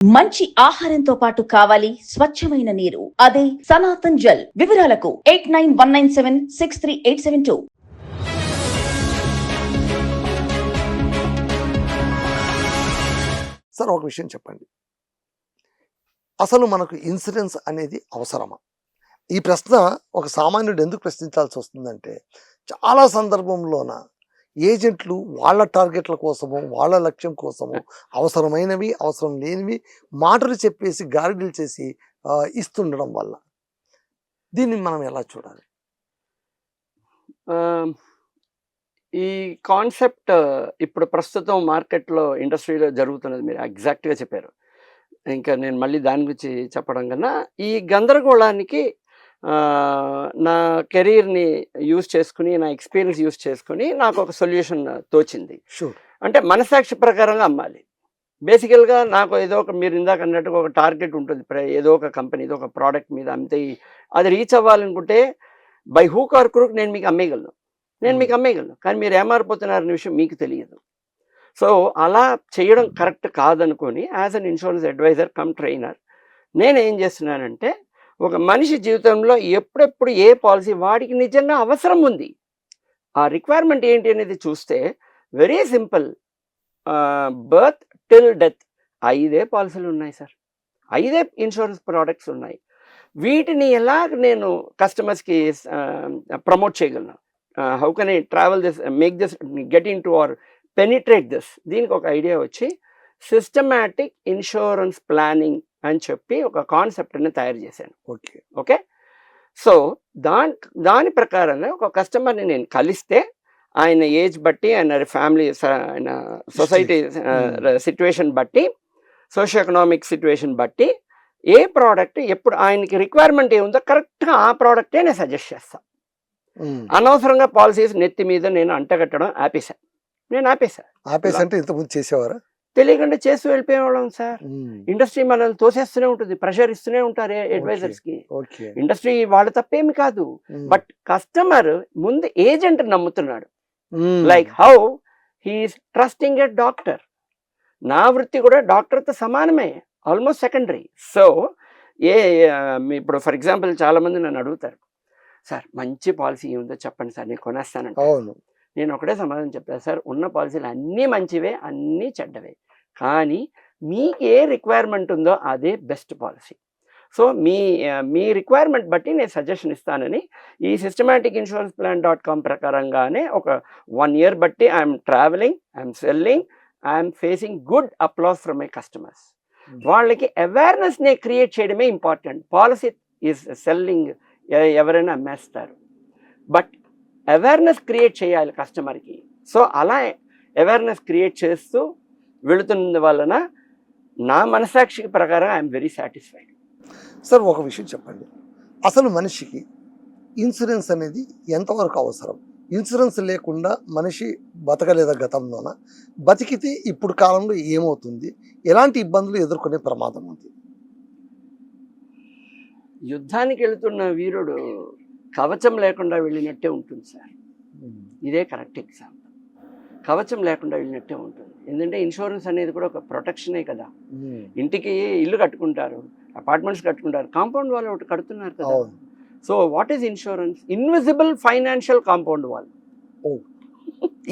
మంచి ఆహారంతో పాటు కావాలి స్వచ్ఛమైన నీరు. అదే సనాతన్ జల్. వివరాలకు 8919763872. సార్ ఒక విషయం చెప్పండి, అసలు మనకు ఇన్సూరెన్స్ అనేది అవసరమా? ఈ ప్రశ్న ఒక సామాన్యుడు ఎందుకు ప్రశ్నించాల్సి వస్తుందంటే, చాలా సందర్భంలోన ఏజెంట్లు వాళ్ళ టార్గెట్ల కోసము, వాళ్ళ లక్ష్యం కోసము అవసరమైనవి అవసరం లేనివి మాటలు చెప్పేసి గారిడీలు చేసి ఇస్తుండడం వల్ల దీన్ని మనం ఎలా చూడాలి? ఈ కాన్సెప్ట్ ఇప్పుడు ప్రస్తుతం మార్కెట్లో ఇండస్ట్రీలో జరుగుతున్నది మీరు ఎగ్జాక్ట్గా చెప్పారు. ఇంకా నేను మళ్ళీ దాని గురించి చెప్పడం కన్నా ఈ గందరగోళానికి నా కెరీర్ని యూజ్ చేసుకుని, నా ఎక్స్పీరియన్స్ యూజ్ చేసుకుని నాకు ఒక సొల్యూషన్ తోచింది. అంటే మనసాక్షి ప్రకారంగా అమ్మాలి. బేసికల్గా నాకు ఏదో ఒక, మీరు ఇందాక అన్నట్టుగా ఒక టార్గెట్ ఉంటుంది, ఏదో ఒక కంపెనీ ఏదో ఒక ప్రోడక్ట్ మీద అమ్మితే అది రీచ్ అవ్వాలనుకుంటే బై హూక్ ఆర్ క్రూక్ నేను మీకు అమ్మేయగలను, కానీ మీరు ఏమారిపోతున్నారనే విషయం మీకు తెలియదు. సో అలా చేయడం కరెక్ట్ కాదనుకొని as an insurance advisor cum trainer నేను ఏం చేస్తున్నానంటే, ఒక మనిషి జీవితంలో ఎప్పుడెప్పుడు ఏ పాలసీ వాడికి నిజంగా అవసరం ఉంది, ఆ రిక్వైర్మెంట్ ఏంటి అనేది చూస్తే very simple. Birth till death 5 పాలసీలు ఉన్నాయి సార్, 5 ఇన్సూరెన్స్ ప్రోడక్ట్స్ ఉన్నాయి. వీటిని ఎలా నేను కస్టమర్స్కి ప్రమోట్ చేయగలను? How can I travel this, make this, get in to or penetrate this? దీనికి ఒక ఐడియా వచ్చి సిస్టమాటిక్ ఇన్సూరెన్స్ ప్లానింగ్ అని చెప్పి ఒక కాన్సెప్ట్ని తయారు చేశాను. ఓకే, సో దాని ప్రకారంగా ఒక కస్టమర్ని నేను కలిస్తే ఆయన ఏజ్ బట్టి, ఆయన ఫ్యామిలీ, ఆయన సొసైటీ సిచ్యువేషన్ బట్టి, సోషియో ఎకనామిక్ సిచ్యువేషన్ బట్టి ఏ ప్రోడక్ట్ ఎప్పుడు ఆయనకి రిక్వైర్మెంట్ ఏముందో కరెక్ట్గా ఆ ప్రోడక్టే నేను సజెస్ట్ చేస్తాను. అనవసరంగా పాలసీస్ నెత్తి మీద నేను అంటగట్టడం ఆపేశాను. అంటే ఇంతకుముందు చేసేవారా? తెలియకుండా చేస్తూ వెళ్ళిపోయేవాళ్ళం సార్. ఇండస్ట్రీ మనల్ని తోసేస్తూనే ఉంటుంది, ప్రెషర్ ఇస్తూనే ఉంటారు అడ్వైజర్స్ కి. ఇండస్ట్రీ వాళ్ళ తప్పేమి కాదు, బట్ కస్టమర్ ముందు ఏజెంట్ నమ్ముతున్నాడు. Like how he is trusting a doctor. నా వృత్తి కూడా డాక్టర్తో సమానమే, ఆల్మోస్ట్ సెకండరీ. సో ఇప్పుడు ఫర్ ఎగ్జాంపుల్ చాలా మంది నన్ను అడుగుతారు, సార్ మంచి పాలసీ ఏముందో చెప్పండి సార్, నేను కొనేస్తానంట. నేను ఒకటే సమాధానం చెప్తాను సార్, ఉన్న పాలసీలు అన్నీ మంచివే, అన్నీ చెడ్డవే, కానీ మీకు ఏ రిక్వైర్మెంట్ ఉందో అదే బెస్ట్ పాలసీ. సో మీ రిక్వైర్మెంట్ బట్టి నేను సజెషన్ ఇస్తానని ఈ సిస్టమాటిక్ ఇన్సూరెన్స్ ప్లాన్ .com ప్రకారంగానే ఒక 1 year బట్టి I'm travelling, I'm selling, I'm facing good applause from my customers. వాళ్ళకి అవేర్నెస్ని క్రియేట్ చేయడమే ఇంపార్టెంట్. పాలసీ ఈజ్ సెల్లింగ్, ఎవరైనా అమ్మేస్తారు, బట్ అవేర్నెస్ క్రియేట్ చేయాలి కస్టమర్కి. సో అలా అవేర్నెస్ క్రియేట్ చేస్తూ వెళుతున్న వలన నా మనసాక్షి ప్రకారం ఐఎమ్ వెరీ సాటిస్ఫైడ్. సార్ ఒక విషయం చెప్పండి, అసలు మనిషికి ఇన్సూరెన్స్ అనేది ఎంతవరకు అవసరం? ఇన్సూరెన్స్ లేకుండా మనిషి బతకలేదా గతంలోన? బతికితే ఇప్పుడు కాలంలో ఏమవుతుంది? ఎలాంటి ఇబ్బందులు ఎదుర్కొనే ప్రమాదం ఉంది? యుద్ధానికి వెళుతున్న వీరుడు కవచం లేకుండా వెళ్ళినట్టే ఉంటుంది సార్. ఇదే కరెక్ట్ ఎగ్జాంపుల్. కవచం లేకుండా వెళ్ళినట్టే ఉంటుంది. ఎందుకంటే ఇన్సూరెన్స్ అనేది కూడా ఒక ప్రొటెక్షనే కదా. ఇంటికి ఇల్లు కట్టుకుంటారు, అపార్ట్మెంట్స్ కట్టుకుంటారు, కాంపౌండ్ వాల్ ఒకటి కడుతున్నారు కదా. So what is insurance? Invisible financial compound wall.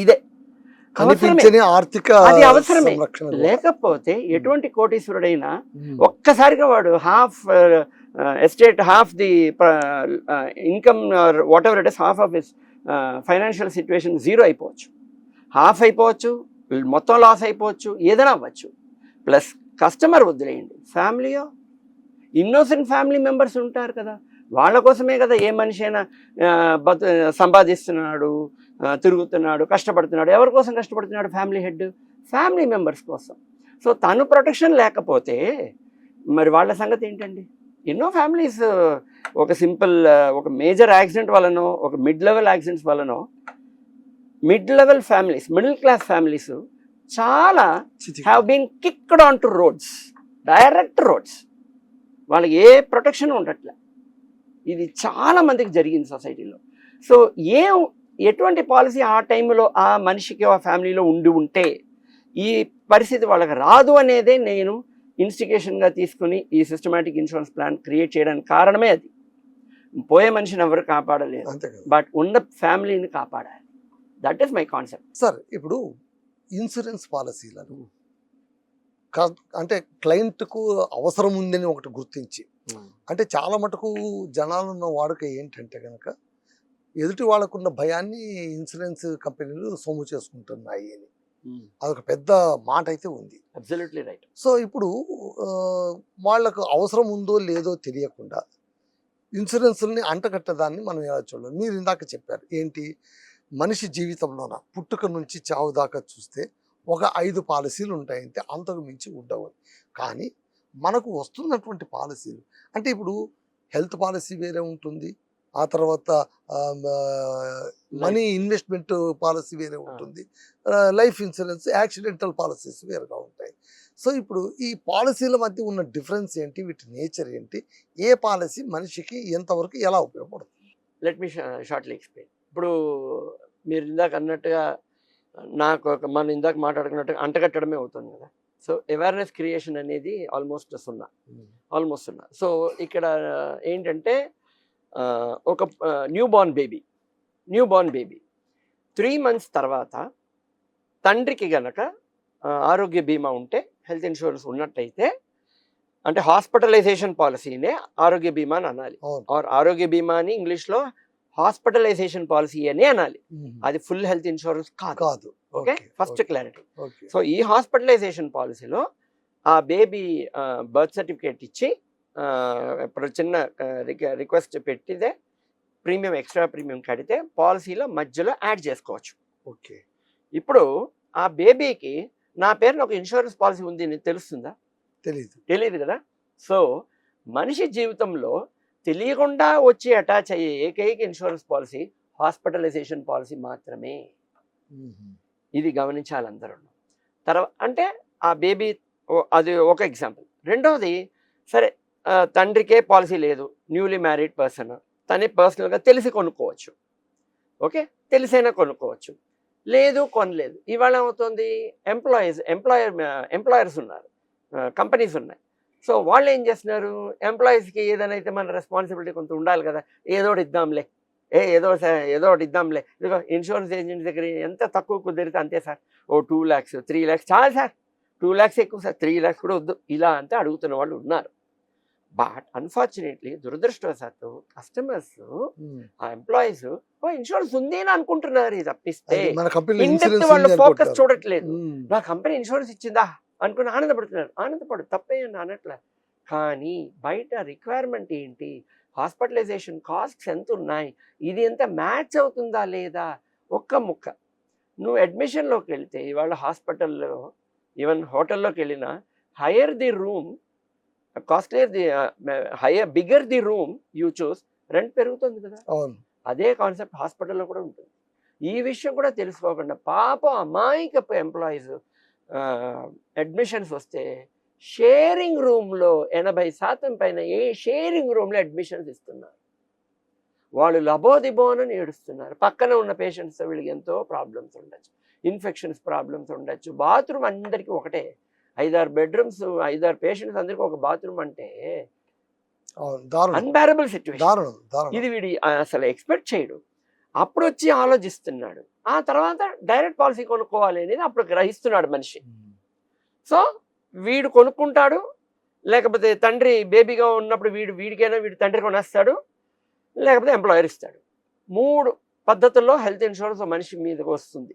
ఇదే ఆర్థిక, అది అవసరమే. లేకపోతే ఎటువంటి కోటీశ్వరుడైనా ఒక్కసారిగా వాడు half estate, half the income or what ever it is, half of his financial situation zero అయిపోవచ్చు, హాఫ్ అయిపోవచ్చు, మొత్తం లాస్ అయిపోవచ్చు, ఏదైనా అవ్వచ్చు. ప్లస్ కస్టమర్ వదిలేయండి, ఫ్యామిలీయో ఇన్నోసెంట్ ఫ్యామిలీ మెంబర్స్ ఉంటారు కదా, వాళ్ళ కోసమే కదా ఏ మనిషి అయినా సంపాదిస్తున్నాడు, తిరుగుతున్నాడు, కష్టపడుతున్నాడు. ఎవరి కోసం కష్టపడుతున్నాడు? ఫ్యామిలీ హెడ్, ఫ్యామిలీ మెంబర్స్ కోసం. సో తను ప్రొటెక్షన్ లేకపోతే మరి వాళ్ళ సంగతి ఏంటండి? ఎన్నో ఫ్యామిలీస్ ఒక సింపుల్, ఒక మేజర్ యాక్సిడెంట్ వలనో, ఒక మిడ్ లెవెల్ యాక్సిడెంట్స్ వలనో, mid level families, middle class families చాలా have been kicked on to roads, direct roads. వాళ్ళకి ఏ ప్రొటెక్షన్ ఉండట్లే. ఇది చాలా మందికి జరిగింది సొసైటీలో. సో ఎటువంటి పాలసీ ఆ టైంలో ఆ మనిషికి, ఆ ఫ్యామిలీలో ఉండి ఉంటే ఈ పరిస్థితి వాళ్ళకి రాదు అనేదే నేను ఇన్స్టిగేషన్గా తీసుకుని ఈ సిస్టమాటిక్ ఇన్సూరెన్స్ ప్లాన్ క్రియేట్ చేయడానికి కారణమే అది. పోయే మనిషిని ఎవరు కాపాడలేరు, అంతే కదా బట్ ఉన్న ఫ్యామిలీని కాపాడాలి. That is my concept. Sir. ఇప్పుడు ఇన్సూరెన్స్ పాలసీలను అంటే క్లయింట్కు అవసరం ఉందని ఒకటి గుర్తించి, అంటే చాలా మటుకు జనాలు ఉన్న వాడుక ఏంటంటే కనుక ఎదుటి వాళ్ళకున్న భయాన్ని ఇన్సూరెన్స్ కంపెనీలు సొమ్ము చేసుకుంటున్నాయి అని అదొక పెద్ద మాట అయితే ఉంది. Absolutely right. సో ఇప్పుడు వాళ్ళకు అవసరం ఉందో లేదో తెలియకుండా ఇన్సూరెన్స్ని అంటగట్టదాన్ని మనం ఎలా చూడాలి? మీరు ఇందాక చెప్పారు ఏంటి, మనిషి జీవితంలోన పుట్టుక నుంచి చావు దాకా చూస్తే ఒక 5 పాలసీలు ఉంటాయంటే, అంతకు మించి ఉండవు. కానీ మనకు వస్తున్నటువంటి పాలసీలు అంటే ఇప్పుడు హెల్త్ పాలసీ వేరే ఉంటుంది, ఆ తర్వాత మనీ ఇన్వెస్ట్మెంట్ పాలసీ వేరే ఉంటుంది, లైఫ్ ఇన్సూరెన్స్, యాక్సిడెంటల్ పాలసీస్ వేరుగా ఉంటాయి. సో ఇప్పుడు ఈ పాలసీల మధ్య ఉన్న డిఫరెన్స్ ఏంటి, వీటి నేచర్ ఏంటి, ఏ పాలసీ మనిషికి ఎంతవరకు ఎలా ఉపయోగపడుతుంది? Let me shortly explain. ఇప్పుడు మీరు ఇందాక అన్నట్టుగా మనం ఇందాక మాట్లాడుకున్నట్టుగా అంటగట్టడమే అవుతుంది కదా. సో అవేర్నెస్ క్రియేషన్ అనేది ఆల్మోస్ట్ సున్నా. సో ఇక్కడ ఏంటంటే ఒక న్యూ బార్న్ బేబీ 3 months తర్వాత తండ్రికి గనక ఆరోగ్య బీమా ఉంటే, హెల్త్ ఇన్సూరెన్స్ ఉన్నట్టయితే, అంటే హాస్పిటలైజేషన్ పాలసీనే ఆరోగ్య బీమా అని అనాలి. ఆర్ ఆరోగ్య బీమా అని ఇంగ్లీష్లో హాస్పిటలైజేషన్ పాలసీ అని అనాలి. అది ఫుల్ హెల్త్ ఇన్సూరెన్స్ కాదు. Okay, first clarity. సో ఈ హాస్పిటలైజేషన్ పాలసీలో ఆ బేబీ బర్త్ సర్టిఫికేట్ ఇచ్చి ఇప్పుడు చిన్న రిక్వెస్ట్ పెట్టితే ఎక్స్ట్రా ప్రీమియం కడితే పాలసీలో మధ్యలో యాడ్ చేసుకోవచ్చు. ఓకే, ఇప్పుడు ఆ బేబీకి నా పేరున ఒక ఇన్సూరెన్స్ పాలసీ ఉంది అని తెలుస్తుందా? తెలియదు కదా. సో మనిషి జీవితంలో తెలియకుండా వచ్చి అటాచ్ అయ్యే ఏకైక ఇన్సూరెన్స్ పాలసీ హాస్పిటలైజేషన్ పాలసీ మాత్రమే. ఇది గమనించాలి అందరూ. తర్వాత అంటే ఆ బేబీ, అది ఒక ఎగ్జాంపుల్. రెండవది, సరే తండ్రికే పాలసీ లేదు, న్యూలీ మ్యారీడ్ పర్సన్, తనే పర్సనల్గా తెలిసి కొనుక్కోవచ్చు. ఓకే, తెలిసైనా కొనుక్కోవచ్చు. లేదు, కొనలేదు. ఇవాళ ఏమవుతుంది, ఎంప్లాయర్స్ ఉన్నారు, కంపెనీస్ ఉన్నాయి. సో వాళ్ళు ఏం చేస్తున్నారు, ఎంప్లాయీస్కి ఏదైనా అయితే మన రెస్పాన్సిబిలిటీ కొంత ఉండాలి కదా, ఏదో ఒకటి ఇద్దాంలే, ఇదిగో ఇన్సూరెన్స్ ఏజెంట్ దగ్గర ఎంత తక్కువ కుదిరితే అంతే సార్, ఓ 2 lakhs 3 lakhs చాలు సార్, 2 lakhs ఎక్కువ సార్, 3 lakhs కూడా వద్దు, ఇలా అంతా అడుగుతున్న వాళ్ళు ఉన్నారు. బట్ అన్ఫార్చునేట్లీ, దురదృష్టవశాత్తు కస్టమర్స్, ఆ ఎంప్లాయీస్ ఇన్సూరెన్స్ ఉంది అని అనుకుంటున్నారు. ఇది తప్పిస్తే వాళ్ళు ఫోకస్ చూడట్లేదు. నా కంపెనీ ఇన్సూరెన్స్ ఇచ్చిందా అనుకుని ఆనందపడు, తప్పే అని అనట్లే. కానీ బయట రిక్వైర్మెంట్ ఏంటి, హాస్పిటలైజేషన్ కాస్ట్స్ ఎంత ఉన్నాయి, ఇది ఎంత మ్యాచ్ అవుతుందా లేదా. ఒక్క ముక్క నువ్వు అడ్మిషన్లోకి వెళ్తే ఇవాళ హాస్పిటల్లో, ఈవెన్ హోటల్లోకి వెళ్ళినా, hire the room costlier the bigger the room you choose, rent పెరుగుతుంది కదా. అదే కాన్సెప్ట్ హాస్పిటల్లో కూడా ఉంటుంది. ఈ విషయం కూడా తెలుసుకోకుండా పాపం అమాయకపు ఎంప్లాయీస్ అడ్మిషన్స్ వస్తే షేరింగ్ రూమ్లో 80% పైన షేరింగ్ రూమ్లో అడ్మిషన్స్ ఇస్తున్నారు. వాళ్ళు లబోదిబోనని ఏడుస్తున్నారు. పక్కన ఉన్న పేషెంట్స్ వీళ్ళకి ఎంతో ప్రాబ్లమ్స్ ఉండొచ్చు, ఇన్ఫెక్షన్స్ ప్రాబ్లమ్స్ ఉండొచ్చు. బాత్రూమ్ అందరికీ ఒకటే, 5-6 bedrooms, 5-6 పేషెంట్స్ అందరికీ ఒక బాత్రూమ్ అంటే అన్బేరబుల్ సిచ్యువేషన్. ఇది వీడి అసలు ఎక్స్పెక్ట్ చేయడు. అప్పుడు వచ్చి ఆలోచిస్తున్నాడు. ఆ తర్వాత డైరెక్ట్ పాలసీ కొనుక్కోవాలి అనేది అప్పుడు గ్రహిస్తున్నాడు మనిషి. సో వీడు కొనుక్కుంటాడు, లేకపోతే తండ్రి బేబీగా ఉన్నప్పుడు వీడికైనా వీడి తండ్రి కొనేస్తాడు, లేకపోతే ఎంప్లాయర్ ఇస్తాడు. 3 పద్ధతుల్లో హెల్త్ ఇన్సూరెన్స్ మనిషి మీదకి వస్తుంది.